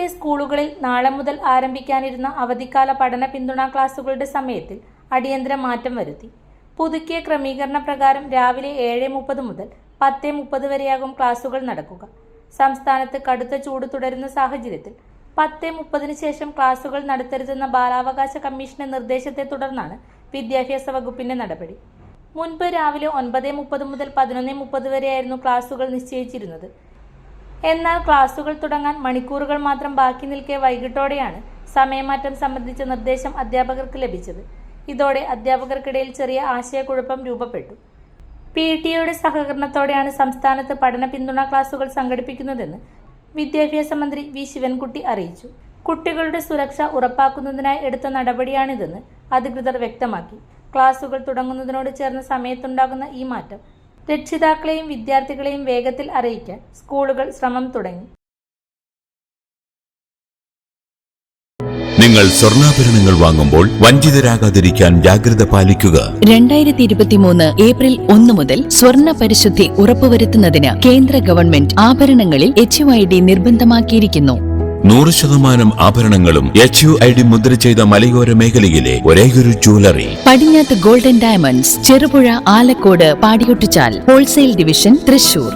സംസ്ഥാനത്തെ സ്കൂളുകളിൽ നാളെ മുതൽ ആരംഭിക്കാനിരുന്ന അവധിക്കാല പഠന പിന്തുണാ ക്ലാസുകളുടെ സമയത്തിൽ അടിയന്തര മാറ്റം വരുത്തി. പുതുക്കിയ ക്രമീകരണ പ്രകാരം രാവിലെ 7:30 മുതൽ 10:30 വരെയാകും ക്ലാസുകൾ നടക്കുക. സംസ്ഥാനത്ത് കടുത്ത ചൂട് തുടരുന്ന സാഹചര്യത്തിൽ 10:30 ശേഷം ക്ലാസുകൾ നടത്തരുതെന്ന ബാലാവകാശ കമ്മീഷന്റെ നിർദ്ദേശത്തെ തുടർന്നാണ് വിദ്യാഭ്യാസ വകുപ്പിന്റെ നടപടി. മുൻപ് രാവിലെ 9:30 മുതൽ 11:30 വരെയായിരുന്നു ക്ലാസുകൾ നിശ്ചയിച്ചിരുന്നത്. എന്നാൽ ക്ലാസുകൾ തുടങ്ങാൻ മണിക്കൂറുകൾ മാത്രം ബാക്കി നിൽക്കെ വൈകിട്ടോടെയാണ് സമയമാറ്റം സംബന്ധിച്ച നിർദ്ദേശം അധ്യാപകർക്ക് ലഭിച്ചത്. ഇതോടെ അധ്യാപകർക്കിടയിൽ ചെറിയ ആശയക്കുഴപ്പം രൂപപ്പെട്ടു. PTAയുടെ സഹകരണത്തോടെയാണ് സംസ്ഥാനത്ത് പഠന പിന്തുണാ ക്ലാസുകൾ സംഘടിപ്പിക്കുന്നതെന്ന് വിദ്യാഭ്യാസ മന്ത്രി വി ശിവൻകുട്ടി അറിയിച്ചു. കുട്ടികളുടെ സുരക്ഷ ഉറപ്പാക്കുന്നതിനായി എടുത്ത നടപടിയാണിതെന്ന് അധികൃതർ വ്യക്തമാക്കി. ക്ലാസുകൾ തുടങ്ങുന്നതിനോട് ചേർന്ന സമയത്തുണ്ടാകുന്ന ഈ മാറ്റം രക്ഷിതാക്കളെയും വിദ്യാർത്ഥികളെയും വേഗത്തിൽ അറിയിക്കാൻ സ്കൂളുകൾ ശ്രമം തുടങ്ങി. നിങ്ങൾ സ്വർണ്ണാഭരണങ്ങൾ വാങ്ങുമ്പോൾ വഞ്ചിതരാകാതിരിക്കാൻ ജാഗ്രത പാലിക്കുക. 2023 ഏപ്രിൽ 1 മുതൽ സ്വർണ്ണ പരിശുദ്ധി ഉറപ്പുവരുത്തുന്നതിന് കേന്ദ്ര ഗവൺമെന്റ് ആഭരണങ്ങളിൽ HUID നിർബന്ധമാക്കിയിരിക്കുന്നു. 100% ആഭരണങ്ങളും HUID മുദ്ര ചെയ്ത മലയോര മേഖലയിലെ ഒരേയൊരു jewellery Padinjath golden diamonds, Cherupuzha, Alakode, Padiyottuchal, wholesale division, Thrissur.